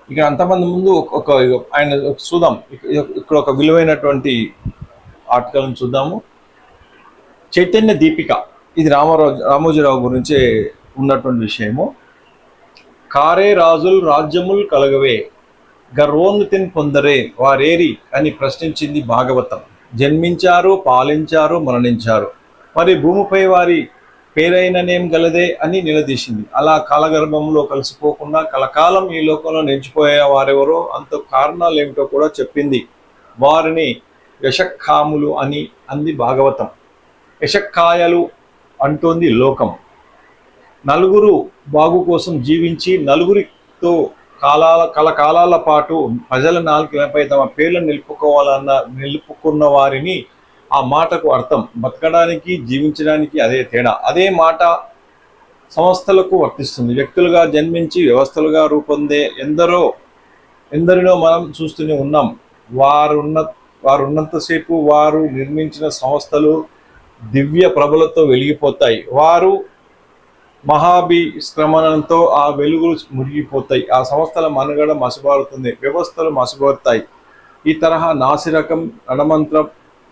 ఇక్కడ అంతమంది ముందు ఒక ఆయన చూద్దాం. ఇక్కడ ఒక విలువైనటువంటి ఆర్టికల్ని చూద్దాము. చైతన్య దీపిక, ఇది రామోజీరావు గురించే ఉన్నటువంటి విషయము. కారే రాజుల్ రాజ్యముల్ కలగవే, గర్వోన్నతిని పొందరే వారేరి అని ప్రశ్నించింది భాగవతం. జన్మించారు, పాలించారు, మరణించారు, మరి భూమిపై వారి పేరైననేం గలదే అని నిలదీసింది. అలా కాలగర్భంలో కలిసిపోకుండా కలకాలం ఈ లోకంలో నిలిచిపోయే వారెవరో అంత కారణాలు ఏమిటో కూడా చెప్పింది. వారిని యశక్కాములు అని అంది భాగవతం. యశక్కాయలు అంటోంది లోకం. నలుగురు బాగు కోసం జీవించి నలుగురితో కలకాలాల పాటు ప్రజల నాలుకలపై తమ పేర్లను నిలుపుకున్న వారిని ఆ మాటకు అర్థం. బతకడానికి, జీవించడానికి అదే తేడా. అదే మాట సంస్థలకు వర్తిస్తుంది. వ్యక్తులుగా జన్మించి వ్యవస్థలుగా రూపొందే ఎందరినో మనం చూస్తూనే ఉన్నాం. వారున్నంతసేపు వారు నిర్మించిన సంస్థలు దివ్య ప్రభలతో వెలిగిపోతాయి. వారు మహాభిష్క్రమణంతో ఆ వెలుగులు మురిగిపోతాయి. ఆ సంస్థల మనుగడ మసిబారుతుంది, వ్యవస్థలు మసిబారుతాయి. ఈ తరహా నాసిరకం నడమంత్ర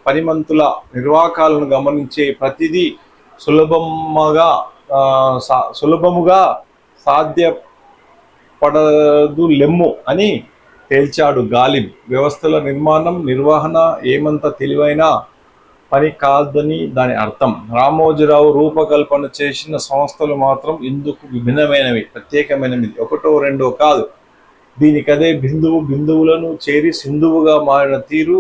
పరిమంతుల నిర్వాకాలను గమనించే ప్రతిదీ సులభముగా సాధ్యపడదు లెమ్ము అని తేల్చాడు గాలిబ్. వ్యవస్థల నిర్వహణ ఏమంత తెలివైన పని కాదని దాని అర్థం. రామోజీరావు రూపకల్పన చేసిన సంస్థలు మాత్రం ఇందుకు విభిన్నమైనవి, ప్రత్యేకమైనవి. ఒకటో రెండో కాదు. దీనికదే బిందువులను చేరి సింధువుగా మారిన తీరు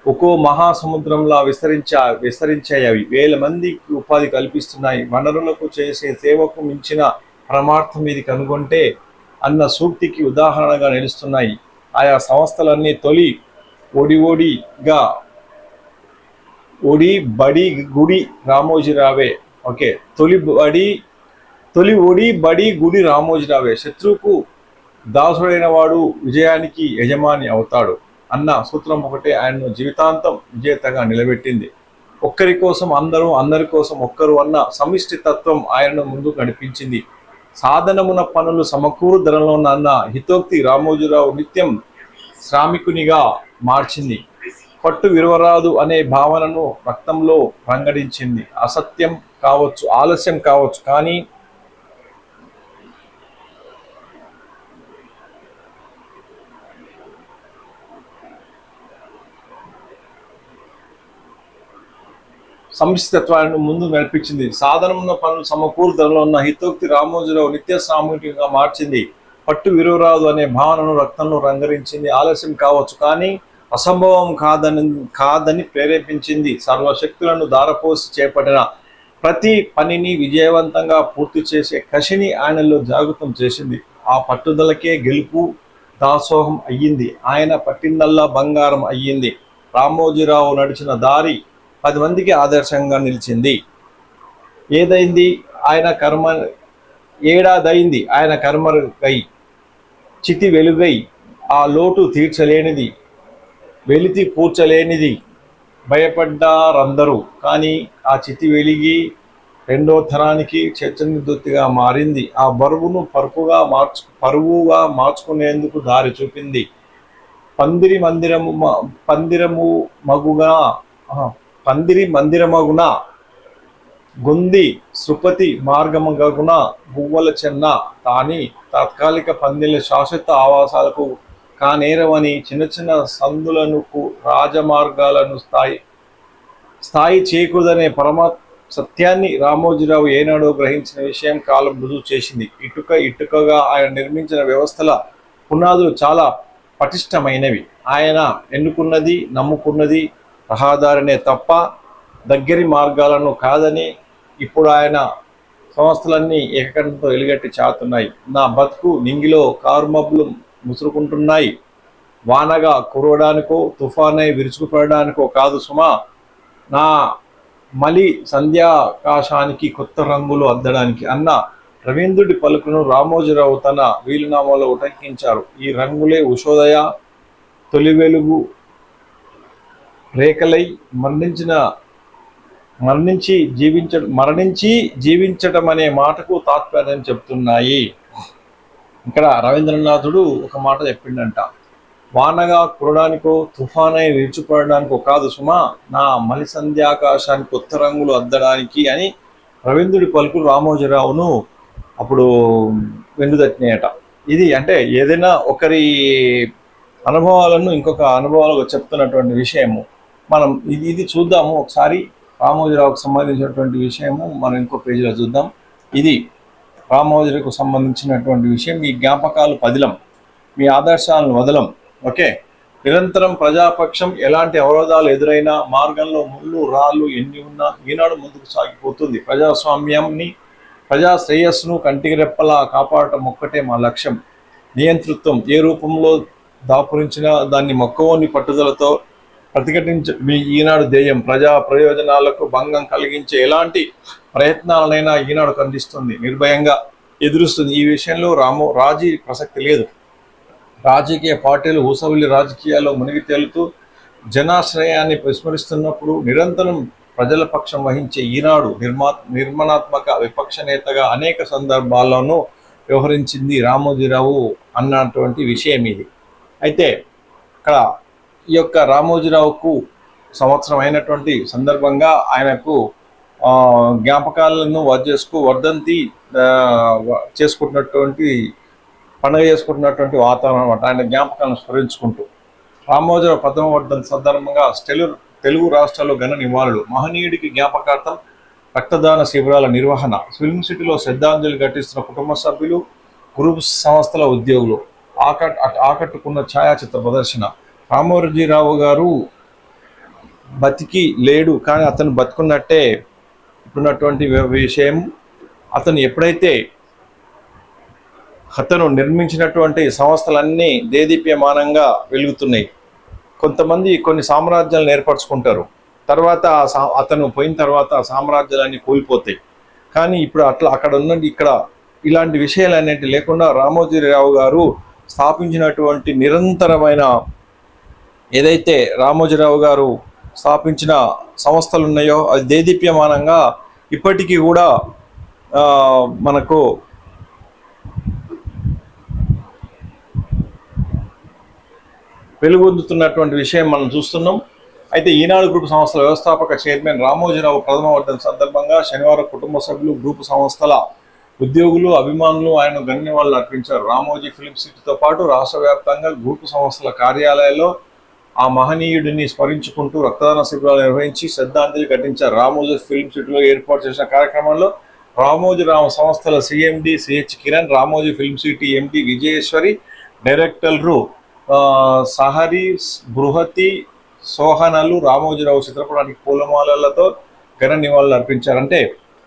ఒక్కో మహాసముద్రంలా విస్తరించాయి. అవి వేల మందికి ఉపాధి కల్పిస్తున్నాయి. వనరులకు చేసే సేవకు మించిన పరమార్థం ఇది కనుగొంటే అన్న సూక్తికి ఉదాహరణగా నిలుస్తున్నాయి. ఆయా సంస్థలన్నీ తొలి ఒడి బడి గుడి రామోజీరావే. ఓకే, తొలి ఒడి బడి గుడి రామోజీరావే. శత్రువుకు దాసుడైన వాడు విజయానికి యజమాని అవుతాడు అన్న సూత్రం ఒకటే ఆయన్ను జీవితాంతం విజేతగా నిలబెట్టింది. ఒక్కరి కోసం అందరూ, అందరి కోసం ఒక్కరు అన్న సమిష్టి తత్వం ఆయనను ముందుకు నడిపించింది. సాధనమున పనులు సమకూరు ధరలో అన్న హితోక్తి రామోజీరావు నిత్యం శ్రామికునిగా మార్చింది. పట్టు విరవరాదు అనే భావనను రక్తంలో రంగడించింది. అసత్యం కావచ్చు, ఆలస్యం కావచ్చు, కానీ సమిష్టిత్వాన్ని ముందు నడిపించింది. సాధనమున్న పనులు సమకూరు ధరలో ఉన్న హితోక్తి రామోజీరావు నిత్య శ్రామికునిగా మార్చింది. పట్టు విరవరాదు అనే భావనను రక్తంలో రంగరించింది. ఆలస్యం కావచ్చు, కానీ అసంభవం కాదని ప్రేరేపించింది. సర్వశక్తులను దారపోసి చేపట్టిన ప్రతి పనిని విజయవంతంగా పూర్తి చేసే కసిని ఆయనలో జాగృతం చేసింది. ఆ పట్టుదలకే గెలుపు దాసోహం అయ్యింది. ఆయన పట్టిందల్లా బంగారం అయ్యింది. రామోజీరావు నడిచిన దారి 10 మందికి ఆదర్శంగా నిలిచింది. ఏడాదైంది ఆయన కర్మగై, చితి వెలుగై, ఆ లోటు తీర్చలేనిది, వెలితి పూడ్చలేనిది భయపడ్డారందరూ. కానీ ఆ చితి వెలిగి రెండో తరానికి చైతన్యదూతిగా మారింది. ఆ బరువును పరువుగా మార్చుకునేందుకు దారి చూపింది. పందిరి మందిరమగున గొంది శృపతి మార్గమగున గువ్వల చెన్న తాని తాత్కాలిక పందిళ్ళ శాశ్వత ఆవాసాలకు కానేరవని చిన్న చిన్న సందులను రాజమార్గాలను స్థాయి చేకూడదనే పరమ సత్యాన్ని రామోజీరావు ఏనాడో గ్రహించిన విషయం కాలం రుజువు చేసింది. ఇటుకగా ఆయన నిర్మించిన వ్యవస్థల పునాదులు చాలా పటిష్టమైనవి. ఆయన ఎన్నుకున్నది, నమ్ముకున్నది రహదారినే తప్ప దగ్గరి మార్గాలను కాదని ఇప్పుడు ఆయన సంస్థలన్నీ ఏకకంఠంతో ఎలుగెట్టి చాతున్నాయి. నా బతుకు నింగిలో కారుమబ్బులు ముసురుకుంటున్నాయి. వానగా కురవడానికో, తుఫానై విరుచుకుపడడానికో కాదు సుమా, నా మలి సంధ్యాకాశానికి కొత్త రంగులు అద్దడానికి అన్న రవీంద్రుడి పలుకును రామోజీరావు తన వీలునామాలో ఉటంకించారు. ఈ రంగులే ఉషోదయ, తొలి వెలుగు రేఖలై మరణించి జీవించటం అనే మాటకు తాత్పర్యం చెప్తున్నాయి. ఇక్కడ రవీంద్రనాథుడు ఒక మాట చెప్పిండంట, వానగా కురడానికో తుఫానై విరుచుపడడానికో కాదు సుమా, నా మలి సంధ్యాకాశానికి కొత్త రంగులు అద్దడానికి అని రవీంద్రుడి పలుకులు రామోజీరావును అప్పుడు వెన్నుదట్టినాయట. ఇది అంటే ఏదైనా ఒకరి అనుభవాలను ఇంకొక అనుభవాలకు చెప్తున్నటువంటి విషయము. మనం ఇది చూద్దాము ఒకసారి. రామోజీరావుకు సంబంధించినటువంటి విషయము మనం ఇంకో పేజీలో చూద్దాం. ఇది రామోజీరావుకు సంబంధించినటువంటి విషయం. మీ జ్ఞాపకాలు పదిలం, మీ ఆదర్శాలను వదలం. ఓకే, నిరంతరం ప్రజాపక్షం ఎలాంటి అవరోధాలు ఎదురైనా, మార్గంలో ముళ్ళు రాళ్ళు ఎన్ని ఉన్నా ఈనాడు ముందుకు సాగిపోతుంది. ప్రజాస్వామ్యాన్ని, ప్రజా శ్రేయస్సును కంటికి రెప్పలా కాపాడటం ఒక్కటే మా లక్ష్యం. నియంతృత్వం ఏ రూపంలో దాపురించినా దాన్ని మొక్కవోని పట్టుదలతో ప్రతిఘటించ మీ ఈనాడు ధ్యేయం. ప్రజా ప్రయోజనాలకు భంగం కలిగించే ఎలాంటి ప్రయత్నాలనైనా ఈనాడు ఖండిస్తుంది, నిర్భయంగా ఎదురుస్తుంది. ఈ విషయంలో రాజీ ప్రసక్తి లేదు. రాజకీయ పార్టీలు ఊసవిల్లి రాజకీయాల్లో మునిగి తేలుతూ జనాశ్రయాన్ని విస్మరిస్తున్నప్పుడు నిరంతరం ప్రజల పక్షం వహించే ఈనాడు నిర్మాణాత్మక విపక్ష నేతగా అనేక సందర్భాల్లోనూ వ్యవహరించింది రామోజీరావు అన్నటువంటి విషయం ఇది. అయితే ఇక్కడ ఈ యొక్క రామోజీరావుకు సంవత్సరం అయినటువంటి సందర్భంగా ఆయనకు జ్ఞాపకాలను వర్ధంతి చేసుకుంటున్నటువంటి పండుగ చేసుకుంటున్నటువంటి వాతావరణం అన్నమాట. ఆయన జ్ఞాపకాలను స్మరించుకుంటూ రామోజీరావు 10వ వర్ధంతి సందర్భంగా తెలుగు రాష్ట్రాల్లో ఘన నివాళులు. మహనీయుడికి జ్ఞాపకార్థం రక్తదాన శిబిరాల నిర్వహణ. ఫిల్మ్ సిటీలో శ్రద్ధాంజలి ఘటిస్తున్న కుటుంబ సభ్యులు, గ్రూప్ సంస్థల ఉద్యోగులు. ఆకట్టుకున్న ఛాయాచిత్ర ప్రదర్శన. రామోజీరావు గారు బతికి లేడు, కానీ అతను బతుకున్నట్టే ఇప్పుడున్నటువంటి విషయం. అతను ఎప్పుడైతే అతను నిర్మించినటువంటి సంస్థలన్నీ దేదీప్యమానంగా వెలుగుతున్నాయి. కొంతమంది కొన్ని సామ్రాజ్యాలను ఏర్పరచుకుంటారు, తర్వాత అతను పోయిన తర్వాత సామ్రాజ్యాలన్నీ కూలిపోతాయి. కానీ ఇప్పుడు అక్కడ ఉన్నది ఇక్కడ ఇలాంటి విషయాలు అనేవి లేకుండా రామోజీరావు గారు స్థాపించినటువంటి నిరంతరమైన ఏదైతే రామోజీరావు గారు స్థాపించిన సంస్థలు ఉన్నాయో అది దేదీప్యమానంగా ఇప్పటికీ కూడా మనకు వెలుగొందుతున్నటువంటి విషయం మనం చూస్తున్నాం. అయితే ఈనాడు గ్రూప్ సంస్థల వ్యవస్థాపక చైర్మన్ రామోజీరావు 10వ వర్ధంతి సందర్భంగా శనివారం కుటుంబ సభ్యులు, గ్రూపు సంస్థల ఉద్యోగులు, అభిమానులు ఆయన ధన్యవాదాలు అర్పించారు. రామోజీ ఫిల్మ్ సిటీతో పాటు రాష్ట్ర వ్యాప్తంగా గ్రూపు సంస్థల కార్యాలయాల్లో ఆ మహనీయుడిని స్మరించుకుంటూ రక్తదాన శిబిరాలు నిర్వహించి శ్రద్ధాంజలి ఘటించారు. రామోజీ ఫిల్మ్ సిటీలో ఏర్పాటు చేసిన కార్యక్రమంలో రామోజీరావు సంస్థల CMD CH Kiran, Ramoji film city MD Vijayeshwari, డైరెక్టర్లు సహరి, బృహతి, సోహనలు రామోజీరావు చిత్రపటానికి పూలమాలలతో ఘన నివాళులు అర్పించారు. అంటే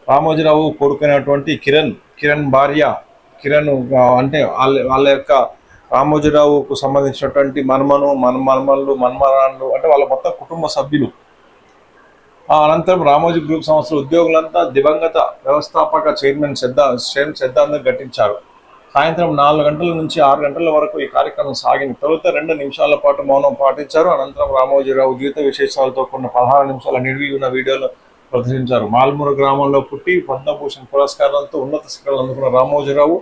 రామోజీరావు కొడుకునేటువంటి కిరణ్ భార్య కిరణ్ అంటే వాళ్ళ యొక్క రామోజీరావుకు సంబంధించినటువంటి మనమరాళ్ళు అంటే వాళ్ళ మొత్తం కుటుంబ సభ్యులు. అనంతరం రామోజీ గ్రూప్ సంస్థల ఉద్యోగులంతా దివంగత వ్యవస్థాపక చైర్మన్ శ్రద్ధాంజలి ఘటించారు. సాయంత్రం 4 గంటల నుంచి 6 గంటల వరకు ఈ కార్యక్రమం సాగింది. తొలుత 2 నిమిషాల పాటు మౌనం పాటించారు. అనంతరం రామోజీరావు జీవిత విశేషాలతో కూడిన 16 నిమిషాల నిడివిన వీడియోలు ప్రదర్శించారు. మాల్మూరు గ్రామంలో పుట్టి పద్మభూషణ్ పురస్కారంతో ఉన్నత శిఖరాలు అందుకున్న రామోజీరావు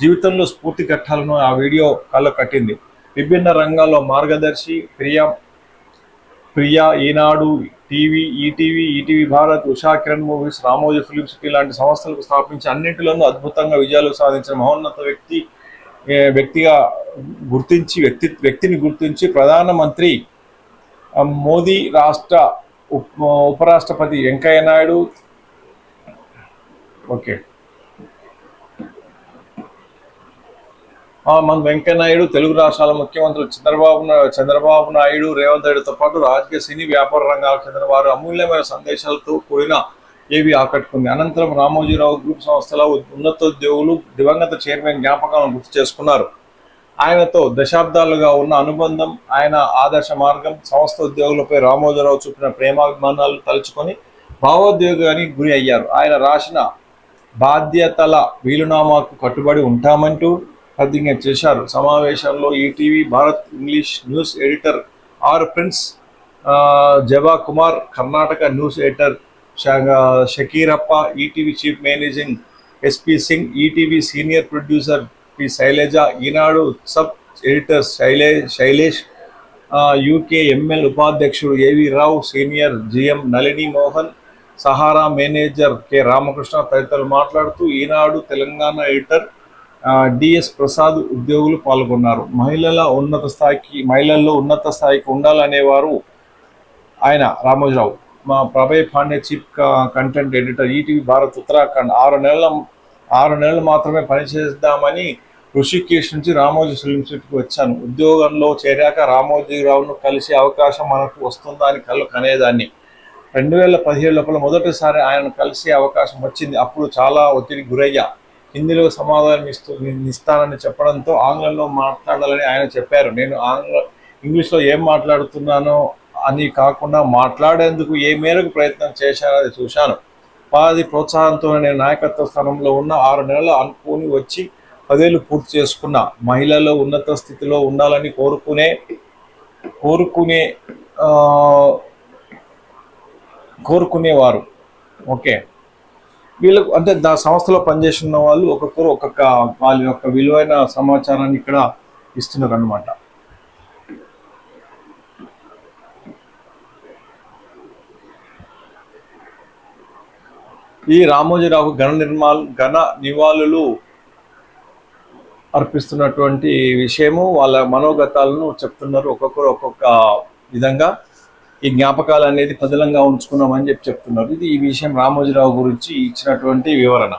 జీవితంలో స్ఫూర్తి ఘట్టాలను ఆ వీడియో కళ్ళ కట్టింది. విభిన్న రంగాల్లో Margadarsi, Priya, Eenadu, ETV Bharat, Usha Kiran movies, Ramoji film city లాంటి సంస్థలకు స్థాపించి అన్నింటిలోనూ అద్భుతంగా విజయాలు సాధించిన మహోన్నత వ్యక్తిని గుర్తించి ప్రధానమంత్రి మోదీ, రాష్ట్ర ఉపరాష్ట్రపతి వెంకయ్య నాయుడు, వెంకయ్యనాయుడు, తెలుగు రాష్ట్రాల ముఖ్యమంత్రులు చంద్రబాబు నాయుడు, రేవంత్ రెడ్డితో పాటు రాజకీయ, సినీ, వ్యాపార రంగాలకు చెందిన వారు అమూల్యమైన సందేశాలతో కూడిన ఏవి ఆకట్టుకుంది. అనంతరం రామోజీరావు గ్రూప్ సంస్థల ఉన్నతోద్యోగులు దివంగత చైర్మన్ జ్ఞాపకాలను గుర్తు చేసుకున్నారు. ఆయనతో దశాబ్దాలుగా ఉన్న అనుబంధం, ఆయన ఆదర్శ మార్గం, సంస్థ ఉద్యోగులపై రామోజీరావు చూపిన ప్రేమాభిమానాలు తలుచుకొని భావోద్వేగానికి గురి అయ్యారు. ఆయన రాసిన బాధ్యతల వీలునామాకు కట్టుబడి ఉంటామంటూ ప్రతిజ్ఞ చేశారు. సమావేశంలో ETV Bharat English news editor prince Jaba Kumar, Karnataka news editor Shakirappa, ETV chief managing SP Singh, ETV senior producer P Sailaja, Eenadu sub editor Sailesh, UKML ఉపాధ్యక్షుడు AV Rao, senior GM Nalini Mohan, Sahara manager K Ramakrishna తదితరులు మాట్లాడుతూ ఈనాడు తెలంగాణ ఎడిటర్ డిఎస్ ప్రసాద్ ఉద్యోగులు పాల్గొన్నారు. మహిళల్లో ఉన్నత స్థాయికి ఉండాలనేవారు ఆయన రామోజీరావు. మా Prabhay Pandey chief content editor, ETV Bharat Uttarakhand. 6 నెలలు మాత్రమే పనిచేద్దామని ఋషికేశ్ నుంచి రామోజీ ఫిల్మ్ సిటీకి వచ్చాను. ఉద్యోగంలో చేరాక రామోజీరావును కలిసే అవకాశం మనకు వస్తుందా అని కళ్ళు కనేదాన్ని. 2017 లోపల మొదటిసారి ఆయనను కలిసే అవకాశం వచ్చింది. అప్పుడు చాలా ఒత్తిడికి గురయ్యా. హిందీలో సమాధానం ఇస్తానని చెప్పడంతో ఆంగ్లంలో మాట్లాడాలని ఆయన చెప్పారు. నేను ఇంగ్లీష్లో ఏం మాట్లాడుతున్నానో అని కాకుండా మాట్లాడేందుకు ఏ మేరకు ప్రయత్నం చేశానని చూశాను. ఉపాధి ప్రోత్సాహంతో నేను నాయకత్వ స్థానంలో ఉన్న 6 నెలలు అనుకుని వచ్చి 10 ఏళ్ళు పూర్తి చేసుకున్నా. మహిళల్లో ఉన్నత స్థితిలో ఉండాలని కోరుకునేవారు. ఓకే, వీళ్ళకు అంటే సంస్థలో పనిచేస్తున్న వాళ్ళు ఒక్కొక్కరు ఒక్కొక్క వాళ్ళ యొక్క విలువైన సమాచారాన్ని ఇక్కడ ఇస్తున్నారు అన్నమాట. ఈ రామోజీరావు ఘన నివాళులు అర్పిస్తున్నటువంటి విషయము, వాళ్ళ మనోగతాలను చెప్తున్నారు. ఒక్కొక్కరు ఒక్కొక్క విధంగా ఈ జ్ఞాపకాలు అనేది పదిలంగా ఉంచుకున్నామని చెప్తున్నారు. ఇది ఈ విషయం రామోజీరావు గురించి ఇచ్చినటువంటి వివరణ.